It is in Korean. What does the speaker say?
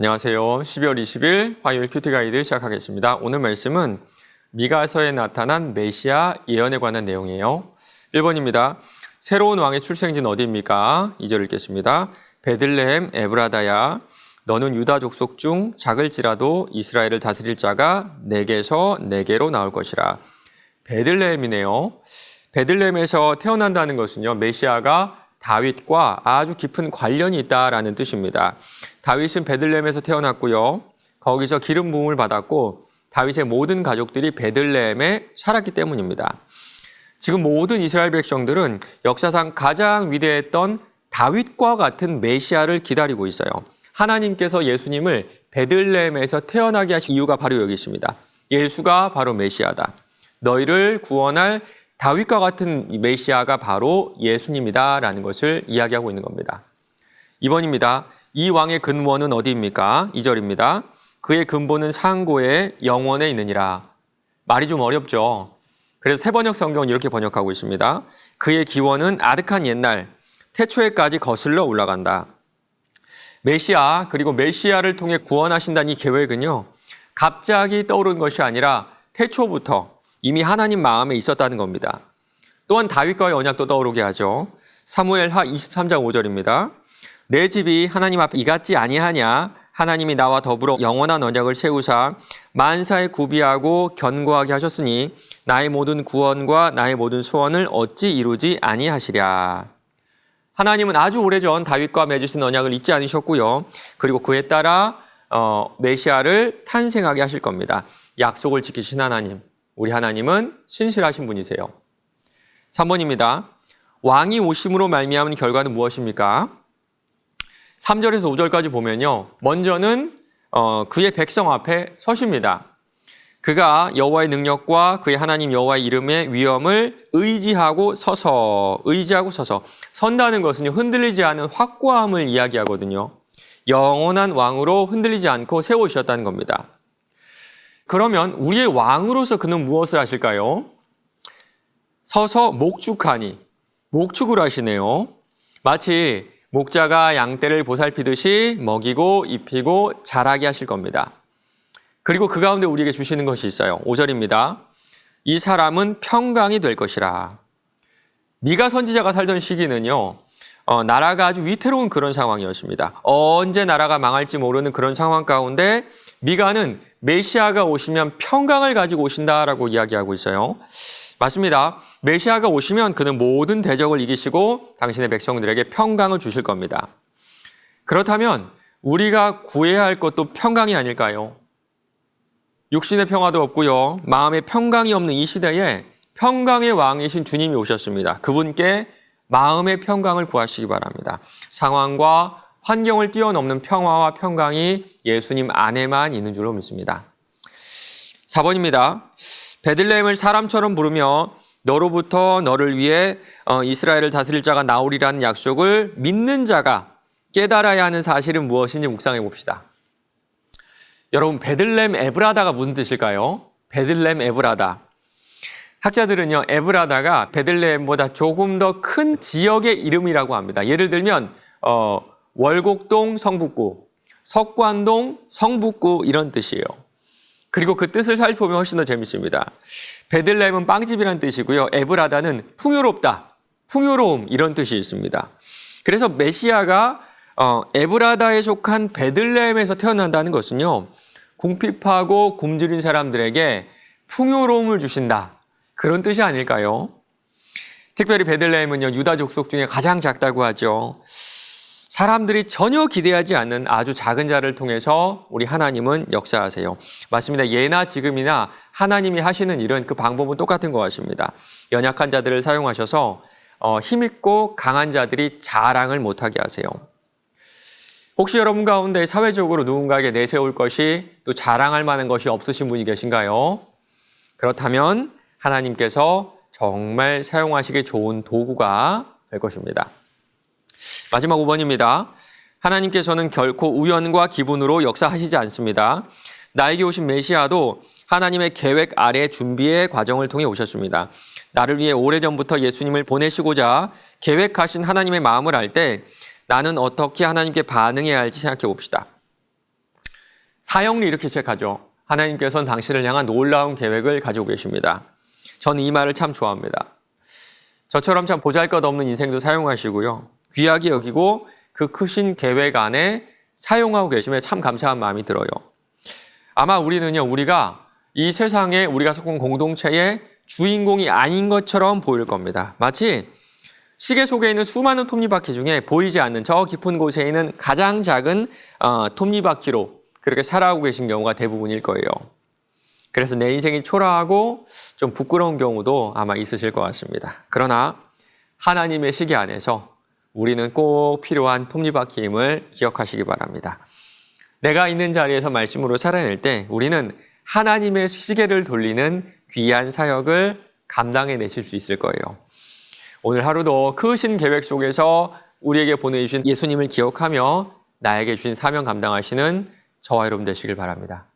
안녕하세요. 12월 20일 화요일 큐티 가이드 시작하겠습니다. 오늘 말씀은 미가서에 나타난 메시아 예언에 관한 내용이에요. 1번입니다. 새로운 왕의 출생지는 어디입니까? 2절 읽겠습니다. 베들레헴 에브라다야, 너는 유다 족속 중 작을지라도 이스라엘을 다스릴 자가 내게서 내게로 나올 것이라. 베들레헴이네요. 베들레헴에서 태어난다는 것은요, 메시아가 다윗과 아주 깊은 관련이 있다라는 뜻입니다. 다윗은 베들레헴에서 태어났고요. 거기서 기름 부음을 받았고 다윗의 모든 가족들이 베들레헴에 살았기 때문입니다. 지금 모든 이스라엘 백성들은 역사상 가장 위대했던 다윗과 같은 메시아를 기다리고 있어요. 하나님께서 예수님을 베들레헴에서 태어나게 하신 이유가 바로 여기 있습니다. 예수가 바로 메시아다. 너희를 구원할 다윗과 같은 메시아가 바로 예수님이다라는 것을 이야기하고 있는 겁니다. 2번입니다. 이 왕의 근원은 어디입니까? 2절입니다. 그의 근본은 상고의 영원에 있느니라. 말이 좀 어렵죠. 그래서 세번역 성경은 이렇게 번역하고 있습니다. 그의 기원은 아득한 옛날, 태초에까지 거슬러 올라간다. 메시아, 그리고 메시아를 통해 구원하신다는 이 계획은요, 갑자기 떠오른 것이 아니라 태초부터 이미 하나님 마음에 있었다는 겁니다. 또한 다윗과의 언약도 떠오르게 하죠. 사무엘하 23장 5절입니다. 내 집이 하나님 앞에 이같지 아니하냐? 하나님이 나와 더불어 영원한 언약을 세우사 만사에 구비하고 견고하게 하셨으니 나의 모든 구원과 나의 모든 소원을 어찌 이루지 아니하시랴. 하나님은 아주 오래전 다윗과 맺으신 언약을 잊지 않으셨고요. 그리고 그에 따라 메시아를 탄생하게 하실 겁니다. 약속을 지키신 하나님. 우리 하나님은 신실하신 분이세요. 3번입니다. 왕이 오심으로 말미암은 결과는 무엇입니까? 3절에서 5절까지 보면요. 먼저는 그의 백성 앞에 서십니다. 그가 여호와의 능력과 그의 하나님 여호와의 이름의 위엄을 의지하고 서서 선다는 것은요. 흔들리지 않은 확고함을 이야기하거든요. 영원한 왕으로 흔들리지 않고 세우셨다는 겁니다. 그러면 우리의 왕으로서 그는 무엇을 하실까요? 서서 목축하니, 목축을 하시네요. 마치 목자가 양떼를 보살피듯이 먹이고 입히고 자라게 하실 겁니다. 그리고 그 가운데 우리에게 주시는 것이 있어요. 5절입니다. 이 사람은 평강이 될 것이라. 미가 선지자가 살던 시기는요, 나라가 아주 위태로운 그런 상황이었습니다. 언제 나라가 망할지 모르는 그런 상황 가운데 미가는 메시아가 오시면 평강을 가지고 오신다라고 이야기하고 있어요. 맞습니다. 메시아가 오시면 그는 모든 대적을 이기시고 당신의 백성들에게 평강을 주실 겁니다. 그렇다면 우리가 구해야 할 것도 평강이 아닐까요? 육신의 평화도 없고요. 마음의 평강이 없는 이 시대에 평강의 왕이신 주님이 오셨습니다. 그분께 마음의 평강을 구하시기 바랍니다. 상황과 환경을 뛰어넘는 평화와 평강이 예수님 안에만 있는 줄로 믿습니다. 4번입니다. 베들레헴을 사람처럼 부르며 너로부터 너를 위해 이스라엘을 다스릴 자가 나오리라는 약속을 믿는 자가 깨달아야 하는 사실은 무엇인지 묵상해 봅시다. 여러분, 베들레헴 에브라다가 무슨 뜻일까요? 베들레헴 에브라다. 학자들은요, 에브라다가 베들레헴보다 조금 더 큰 지역의 이름이라고 합니다. 예를 들면 월곡동 성북구, 석관동 성북구 이런 뜻이에요. 그리고 그 뜻을 살펴보면 훨씬 더 재밌습니다. 베들레헴은 빵집이라는 뜻이고요. 에브라다는 풍요롭다, 풍요로움 이런 뜻이 있습니다. 그래서 메시아가 에브라다에 속한 베들레헴에서 태어난다는 것은요. 궁핍하고 굶주린 사람들에게 풍요로움을 주신다. 그런 뜻이 아닐까요? 특별히 베들레헴은요. 유다 족속 중에 가장 작다고 하죠. 사람들이 전혀 기대하지 않는 아주 작은 자를 통해서 우리 하나님은 역사하세요. 맞습니다. 예나 지금이나 하나님이 하시는 일은 그 방법은 똑같은 것 같습니다. 연약한 자들을 사용하셔서 힘있고 강한 자들이 자랑을 못하게 하세요. 혹시 여러분 가운데 사회적으로 누군가에게 내세울 것이 또 자랑할 만한 것이 없으신 분이 계신가요? 그렇다면 하나님께서 정말 사용하시기 좋은 도구가 될 것입니다. 마지막 5번입니다. 하나님께서는 결코 우연과 기분으로 역사하시지 않습니다. 나에게 오신 메시아도 하나님의 계획 아래 준비의 과정을 통해 오셨습니다. 나를 위해 오래전부터 예수님을 보내시고자 계획하신 하나님의 마음을 알 때 나는 어떻게 하나님께 반응해야 할지 생각해 봅시다. 사형리 이렇게 시작하죠. 하나님께서는 당신을 향한 놀라운 계획을 가지고 계십니다. 저는 이 말을 참 좋아합니다. 저처럼 참 보잘것없는 인생도 사용하시고요. 귀하게 여기고 그 크신 계획 안에 사용하고 계심에 참 감사한 마음이 들어요. 아마 우리가 이 세상에 우리가 속한 공동체의 주인공이 아닌 것처럼 보일 겁니다. 마치 시계 속에 있는 수많은 톱니바퀴 중에 보이지 않는 저 깊은 곳에 있는 가장 작은 톱니바퀴로 그렇게 살아가고 계신 경우가 대부분일 거예요. 그래서 내 인생이 초라하고 좀 부끄러운 경우도 아마 있으실 것 같습니다. 그러나 하나님의 시계 안에서 우리는 꼭 필요한 톱니바퀴임을 기억하시기 바랍니다. 내가 있는 자리에서 말씀으로 살아낼 때 우리는 하나님의 시계를 돌리는 귀한 사역을 감당해내실 수 있을 거예요. 오늘 하루도 크신 계획 속에서 우리에게 보내주신 예수님을 기억하며 나에게 주신 사명 감당하시는 저와 여러분 되시길 바랍니다.